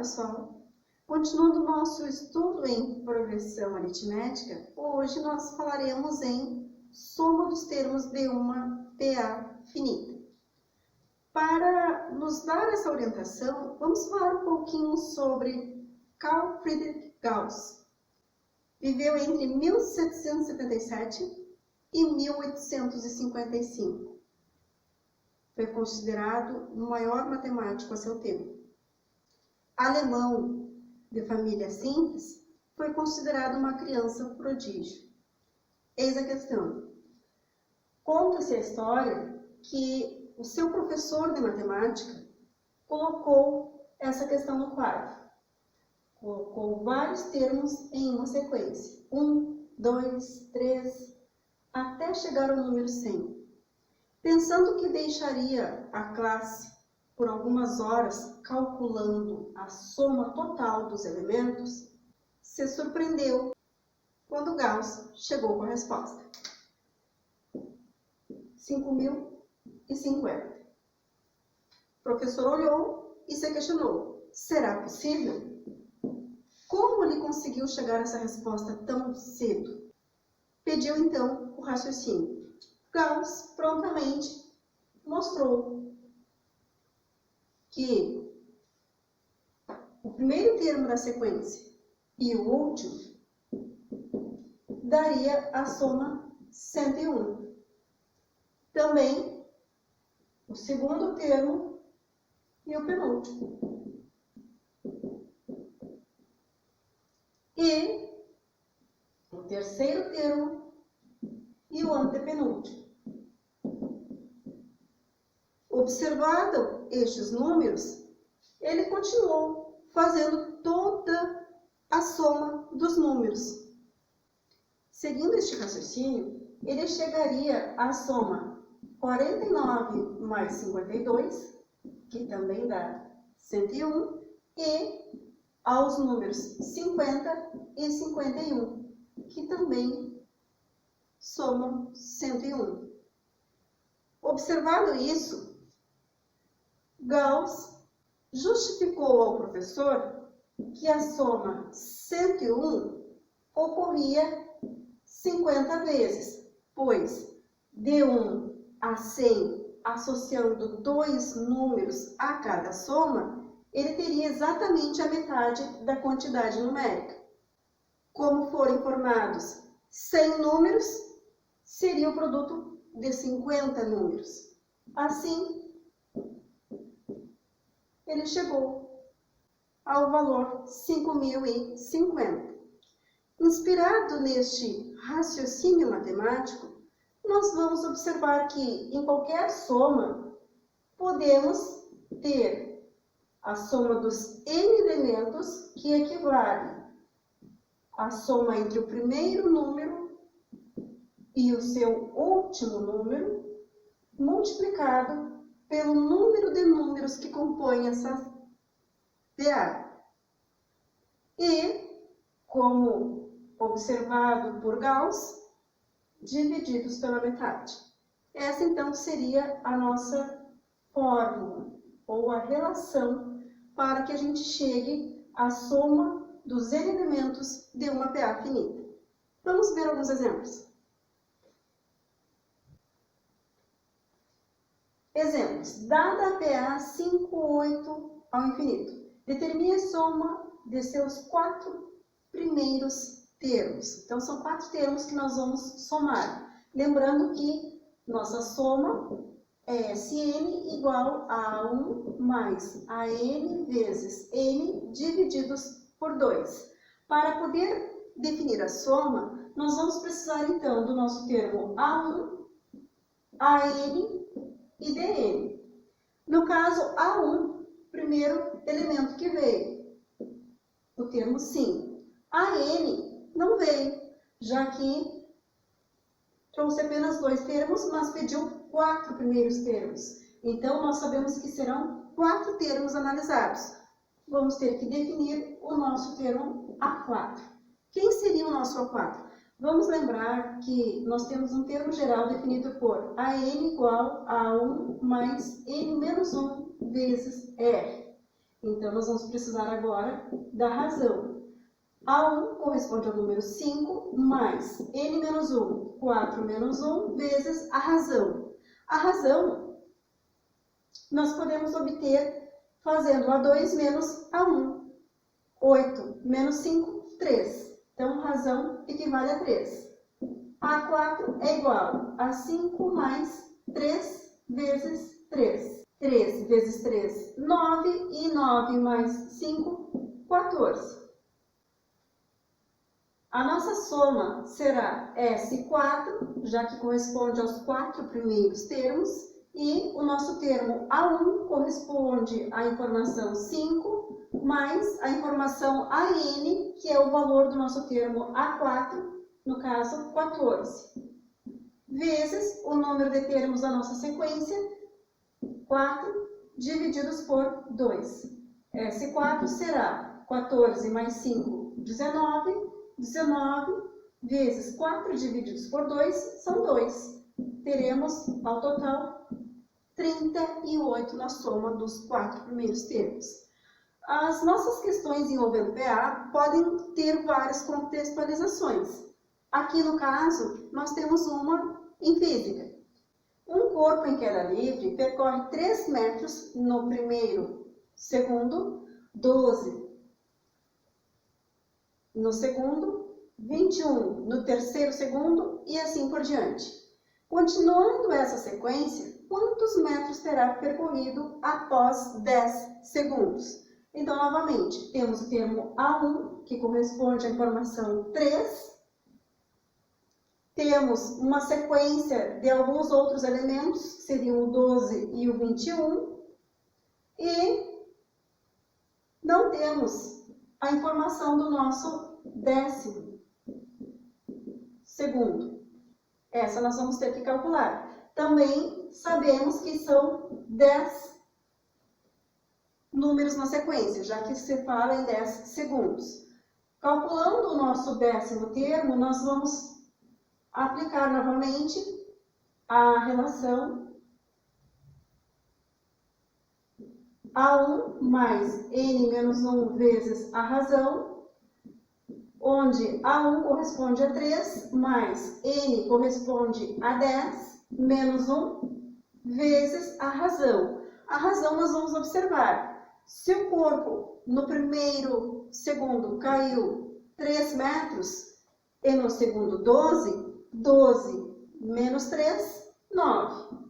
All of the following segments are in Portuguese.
pessoal! Continuando o nosso estudo em progressão aritmética, hoje nós falaremos em soma dos termos de uma PA finita. Para nos dar essa orientação, vamos falar um pouquinho sobre Carl Friedrich Gauss. Viveu entre 1777 e 1855. Foi considerado o maior matemático a seu tempo. Alemão, de família simples, foi considerado uma criança prodígio. Eis a questão. Conta-se a história que o seu professor de matemática colocou essa questão no quadro. Colocou vários termos em uma sequência. 1, 2, 3, até chegar ao número 100. Pensando que deixaria a classe por algumas horas calculando a soma total dos elementos, se surpreendeu quando Gauss chegou com a resposta. 5.050. O professor olhou e se questionou: será possível? Como ele conseguiu chegar a essa resposta tão cedo? Pediu então o raciocínio. Gauss prontamente mostrou que o primeiro termo da sequência e o último daria a soma 101. Também o segundo termo e o penúltimo. E o terceiro termo e o antepenúltimo. Observado estes números, ele continuou fazendo toda a soma dos números. Seguindo este raciocínio, ele chegaria à soma 49 mais 52, que também dá 101, e aos números 50 e 51, que também somam 101. Observado isso, Gauss justificou ao professor que a soma 101 ocorria 50 vezes, pois de 1 a 100, associando dois números a cada soma, ele teria exatamente a metade da quantidade numérica. Como forem formados 100 números, seria o produto de 50 números. Assim, ele chegou ao valor 5.050. Inspirado neste raciocínio matemático, nós vamos observar que em qualquer soma podemos ter a soma dos n elementos, que equivale à soma entre o primeiro número e o seu último número, multiplicado pelo número de números que compõem essa PA. E, como observado por Gauss, divididos pela metade. Essa, então, seria a nossa fórmula, ou a relação, para que a gente chegue à soma dos n elementos de uma PA finita. Vamos ver alguns exemplos. Exemplos. Dada a PA 5, 8 ao infinito, determine a soma de seus 4 primeiros termos. Então, são 4 termos que nós vamos somar. Lembrando que nossa soma é Sn igual a 1 mais An vezes n divididos por 2. Para poder definir a soma, nós vamos precisar, então, do nosso termo A1, An e dn. No caso, A1, primeiro elemento que veio, o termo sim. An não veio, já que trouxe apenas 2 termos, mas pediu 4 primeiros termos. Então, nós sabemos que serão 4 termos analisados. Vamos ter que definir o nosso termo A4. Quem seria o nosso A4? Vamos lembrar que nós temos um termo geral definido por An igual a 1 mais n menos 1 vezes R. Então, nós vamos precisar agora da razão. A1 corresponde ao número 5, mais n menos 1, 4 menos 1, vezes a razão. A razão nós podemos obter fazendo A2 menos A1. 8 menos 5, 3. Então, razão equivale a 3. A4 é igual a 5 mais 3 vezes 3. 3 vezes 3, 9. E 9 mais 5, 14. A nossa soma será S4, já que corresponde aos 4 primeiros termos, e o nosso termo A1 corresponde à informação 5, mais a informação AN, que é o valor do nosso termo A4, no caso 14, vezes o número de termos da nossa sequência, 4 divididos por 2. S4 será 14 mais 5, 19. 19 vezes 4 divididos por 2 são 2. Teremos, ao total, 38 na soma dos 4 primeiros termos. As nossas questões envolvendo PA podem ter várias contextualizações. Aqui, no caso, nós temos uma em física. Um corpo em queda livre percorre 3 metros no primeiro segundo, 12 no segundo, 21 no terceiro segundo e assim por diante. Continuando essa sequência, quantos metros terá percorrido após 10 segundos? Então, novamente, temos o termo A1, que corresponde à informação 3. Temos uma sequência de alguns outros elementos, que seriam o 12 e o 21. E não temos a informação do nosso 10º segundo. Essa nós vamos ter que calcular. Também sabemos que são 10 números na sequência, já que se fala em 10 segundos. Calculando o nosso 10º termo, nós vamos aplicar novamente a relação A1 mais n menos 1 vezes a razão, onde A1 corresponde a 3, mais n corresponde a 10, menos 1, vezes a razão. A razão nós vamos observar. Se o corpo no primeiro segundo caiu 3 metros, e no segundo 12, 12 menos 3, 9.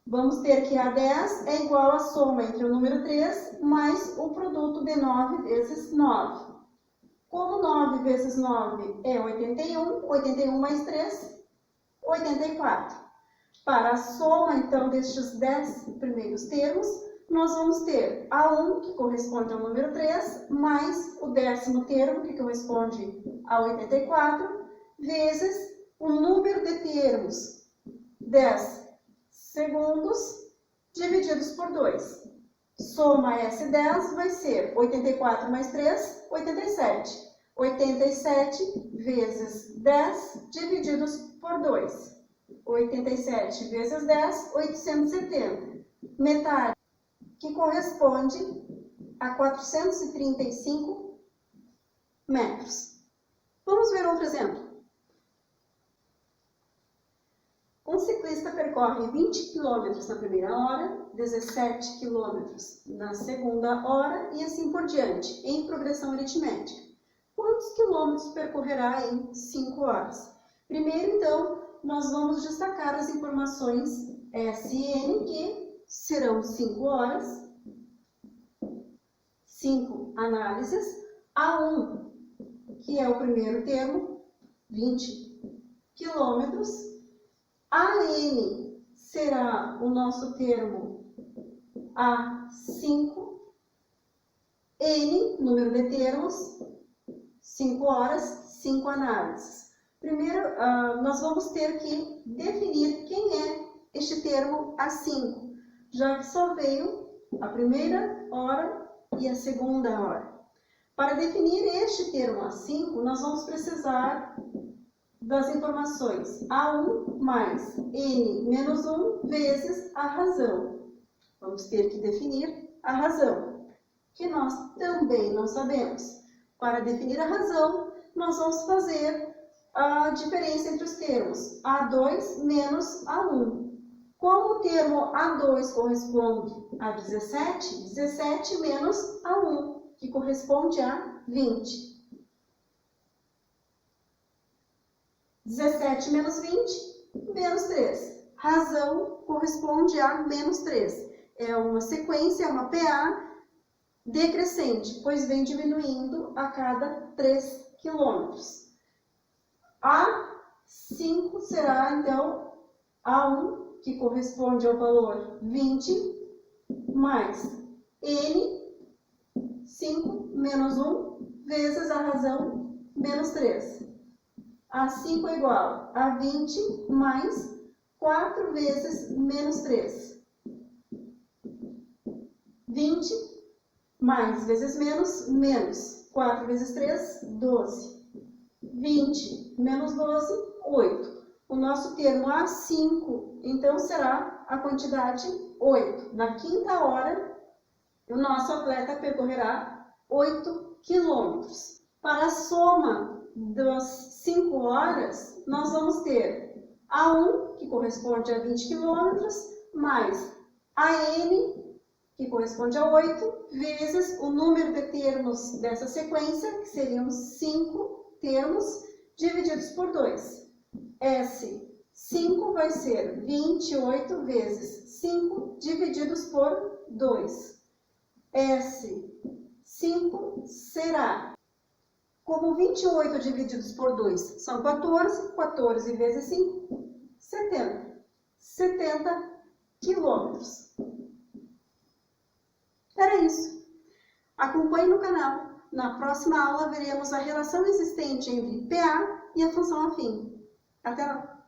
Vamos ter que A10 é igual à soma entre o número 3 mais o produto de 9 vezes 9. Como 9 vezes 9 é 81, 81 mais 3, 84. Para a soma, então, destes 10 primeiros termos, nós vamos ter A1, que corresponde ao número 3, mais o 10º termo, que corresponde a 84, vezes o número de termos 10 segundos divididos por 2. Soma S10 vai ser 84 mais 3, 87. 87 vezes 10 divididos por 2. 87 vezes 10, 870. Metade, que corresponde a 435 metros. Vamos ver outro exemplo. Um ciclista percorre 20 km na primeira hora, 17 km na segunda hora e assim por diante, em progressão aritmética. Quantos quilômetros percorrerá em 5 horas? Primeiro, então, nós vamos destacar as informações S e N, que serão 5 horas, 5 análises, A1, que é o primeiro termo, 20 quilômetros. AN será o nosso termo A5, N, número de termos, 5 horas, 5 análises. Primeiro, nós vamos ter que definir quem é este termo A5, já que só veio a primeira hora e a segunda hora. Para definir este termo A5, nós vamos precisar das informações A1 mais N menos 1 vezes a razão. Vamos ter que definir a razão. que nós também não sabemos. Para definir a razão, nós vamos fazer a diferença entre os termos A2 menos A1. Como o termo A2 corresponde a 17, 17 menos A1, que corresponde a 20. 17 menos 20, menos 3. Razão corresponde a menos 3. É uma sequência, é uma PA decrescente, pois vem diminuindo a cada 3 quilômetros. A5 será, então, A1, que corresponde ao valor 20, mais N5 menos 1, vezes a razão menos 3. A5 é igual a 20 mais 4 vezes menos 3. 20 mais vezes menos, menos 4 vezes 3, 12. 20 menos 12, 8. O nosso termo A5, então, será a quantidade 8. Na quinta hora, o nosso atleta percorrerá 8 quilômetros. Para a soma das 5 horas, nós vamos ter A1, que corresponde a 20 quilômetros, mais AN, que corresponde a 8, vezes o número de termos dessa sequência, que seriam 5 termos, divididos por 2. S5 vai ser 28 vezes 5 divididos por 2. S5 será, como 28 divididos por 2 são 14, 14 vezes 5, 70. 70 quilômetros. Era isso. Acompanhe no canal. Na próxima aula veremos a relação existente entre PA e a função afim. Até lá!